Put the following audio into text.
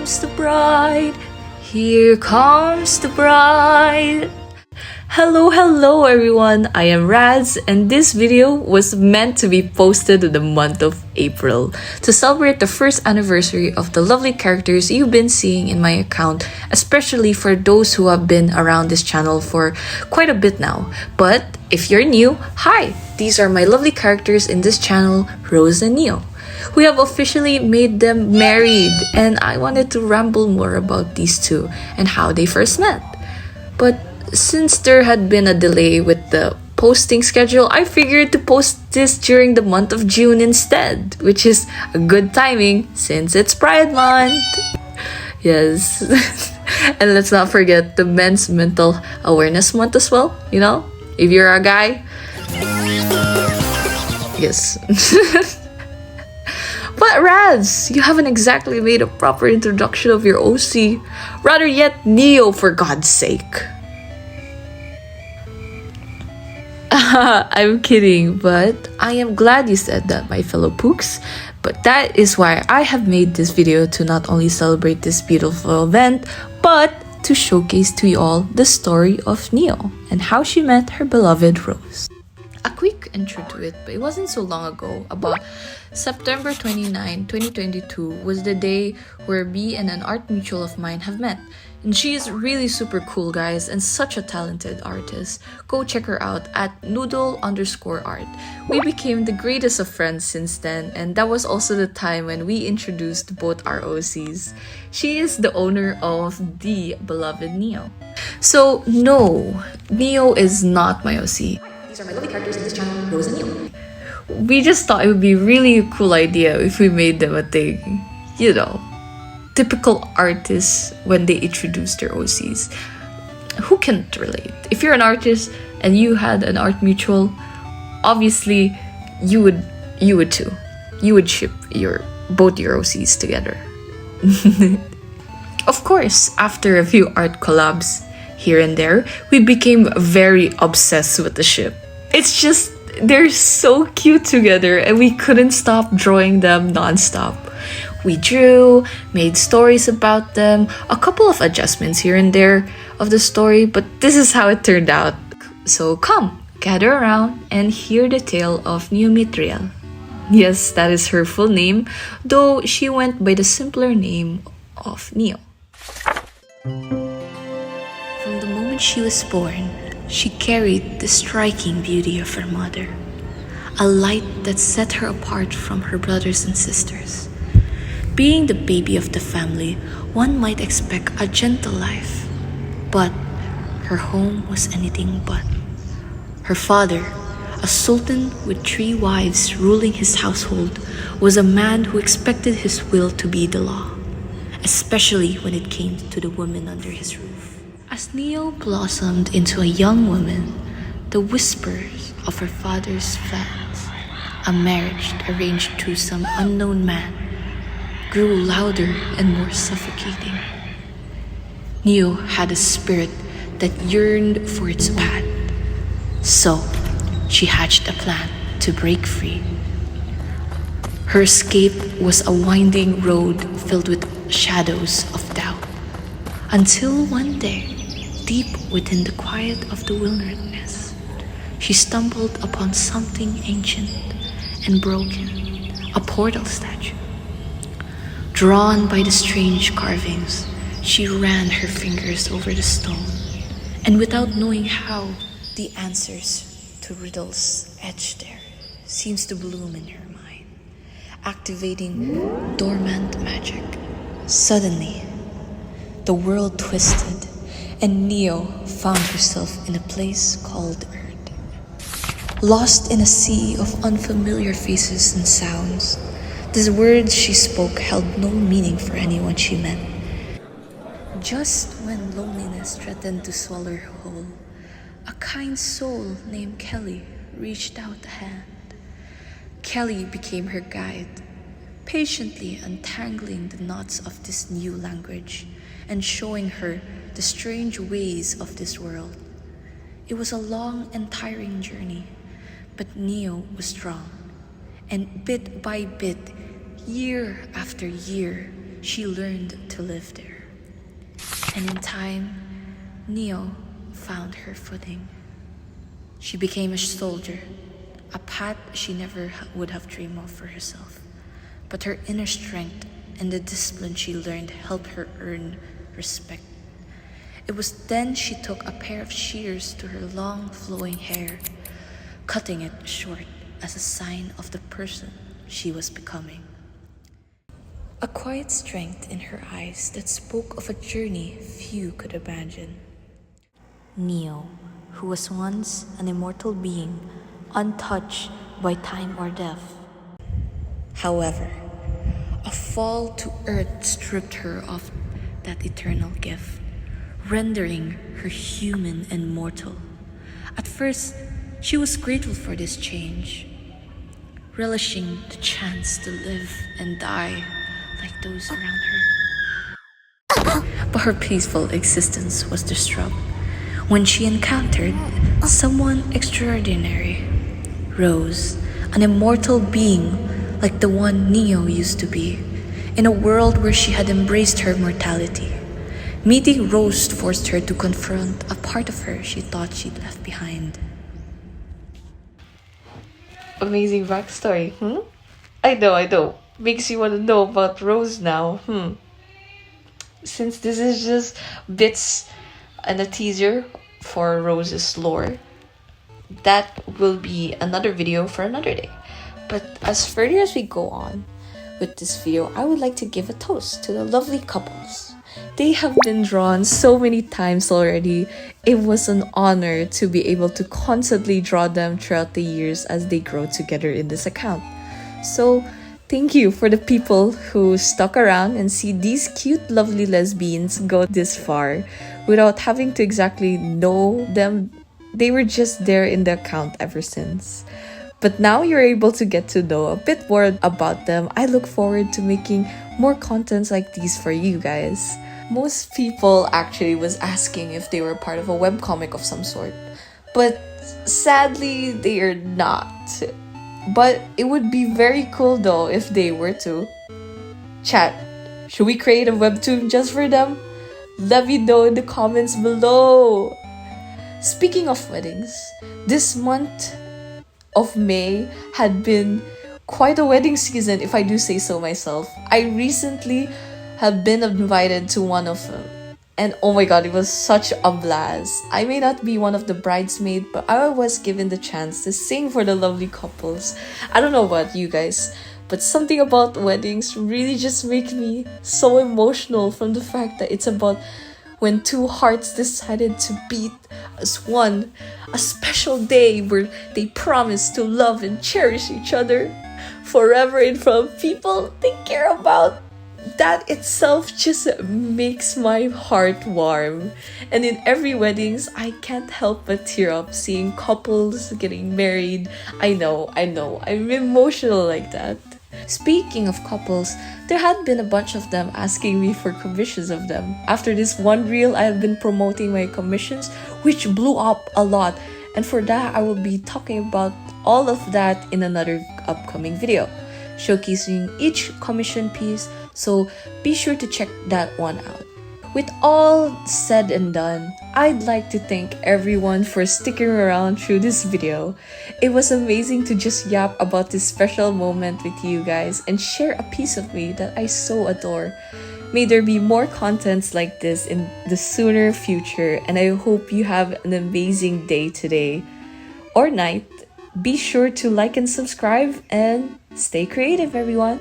comes the bride. Here comes the bride. Hello everyone, I am Radz, and this video was meant to be posted in the month of April to celebrate the first anniversary of the lovely characters you've been seeing in my account, especially for those who have been around this channel for quite a bit now. But if you're new, hi! These are my lovely characters in this channel, Rose and Neo. We have officially made them married, and I wanted to ramble more about these two and how they first met. But since there had been a delay with the posting schedule, I figured to post this during the month of June instead, which is a good timing since it's Pride Month. Yes. And let's not forget the Men's Mental Awareness Month as well, you know? If you're a guy. Yes. But Radz, you haven't exactly made a proper introduction of your OC. Rather yet, Neo, for God's sake. I'm kidding, but I am glad you said that, my fellow pooks. But that is why I have made this video, to not only celebrate this beautiful event, but to showcase to you all the story of Neo and how she met her beloved Rose. A quick intro to it, but it wasn't so long ago. About September 29, 2022 was the day where me and an art mutual of mine have met. And she is really super cool, guys, and such a talented artist. Go check her out at noodle_art. We became the greatest of friends since then, and that was also the time when we introduced both our OCs. She is the owner of the beloved Neo. So no, Neo is not my OC. These are my lovely characters in this channel, Rose and Neo. We just thought it would be really a cool idea if we made them a thing, you know. Typical artists when they introduce their OCs. Who can't relate? If you're an artist and you had an art mutual, obviously you would too. You would ship both your OCs together. Of course, after a few art collabs here and there, we became very obsessed with the ship. It's just, they're so cute together and we couldn't stop drawing them non-stop. We drew, made stories about them, a couple of adjustments here and there of the story, but this is how it turned out. So come, gather around and hear the tale of Neo Mitriel. Yes, that is her full name, though she went by the simpler name of Neo. From the moment she was born, she carried the striking beauty of her mother, a light that set her apart from her brothers and sisters. Being the baby of the family, one might expect a gentle life, but her home was anything but. Her father, a sultan with 3 wives ruling his household, was a man who expected his will to be the law, especially when it came to the women under his roof. As Neo blossomed into a young woman, the whispers of her father's plans, a marriage arranged to some unknown man, grew louder and more suffocating. Neo had a spirit that yearned for its path, so she hatched a plan to break free. Her escape was a winding road filled with shadows of doubt, until one day, deep within the quiet of the wilderness, she stumbled upon something ancient and broken, a portal statue. Drawn by the strange carvings, she ran her fingers over the stone, and without knowing how, the answers to riddles etched there seems to bloom in her mind, activating dormant magic. Suddenly, the world twisted, and Neo found herself in a place called Earth. Lost in a sea of unfamiliar faces and sounds, the words she spoke held no meaning for anyone she met. Just when loneliness threatened to swallow her whole, a kind soul named Kelly reached out a hand. Kelly became her guide, patiently untangling the knots of this new language and showing her the strange ways of this world. It was a long and tiring journey, but Neo was strong, and bit by bit, year after year, she learned to live there. And in time, Neo found her footing. She became a soldier, a path she never would have dreamed of for herself. But her inner strength and the discipline she learned helped her earn respect. It was then she took a pair of shears to her long flowing hair, cutting it short as a sign of the person she was becoming. A quiet strength in her eyes that spoke of a journey few could imagine. Neo, who was once an immortal being, untouched by time or death. However, a fall to earth stripped her of that eternal gift, rendering her human and mortal. At first, she was grateful for this change, relishing the chance to live and die like those around her. But her peaceful existence was disturbed when she encountered someone extraordinary. Rose, an immortal being like the one Neo used to be, in a world where she had embraced her mortality. Meeting Rose forced her to confront a part of her she thought she'd left behind. Amazing backstory, I know. Makes you want to know about Rose now, Since this is just bits and a teaser for Rose's lore, that will be another video for another day. But as further as we go on with this video, I would like to give a toast to the lovely couples. They have been drawn so many times already. It was an honor to be able to constantly draw them throughout the years as they grow together in this account. So thank you for the people who stuck around and see these cute, lovely lesbians go this far without having to exactly know them. They were just there in the account ever since. But now you're able to get to know a bit more about them. I look forward to making more contents like these for you guys. Most people actually was asking if they were part of a webcomic of some sort, but sadly they are not. But it would be very cool though if they were to. Chat, should we create a webtoon just for them? Let me know in the comments below. Speaking of weddings, this month of May had been quite a wedding season, if I do say so myself. I recently have been invited to one of them, and oh my god, it was such a blast. I may not be one of the bridesmaids, but I was given the chance to sing for the lovely couples. I don't know about you guys, but something about weddings really just make me so emotional, from the fact that it's about when two hearts decided to beat as one. A special day where they promise to love and cherish each other forever in front of people they care about. That itself just makes my heart warm. And in every weddings, I can't help but tear up seeing couples getting married. I know, I'm emotional like that. Speaking of couples, there had been a bunch of them asking me for commissions of them. After this one reel, I have been promoting my commissions, which blew up a lot. And for that, I will be talking about all of that in another upcoming video, showcasing each commission piece, so be sure to check that one out. With all said and done, I'd like to thank everyone for sticking around through this video. It was amazing to just yap about this special moment with you guys and share a piece of me that I so adore. May there be more contents like this in the sooner future, and I hope you have an amazing day today or night. Be sure to like and subscribe and stay creative, everyone.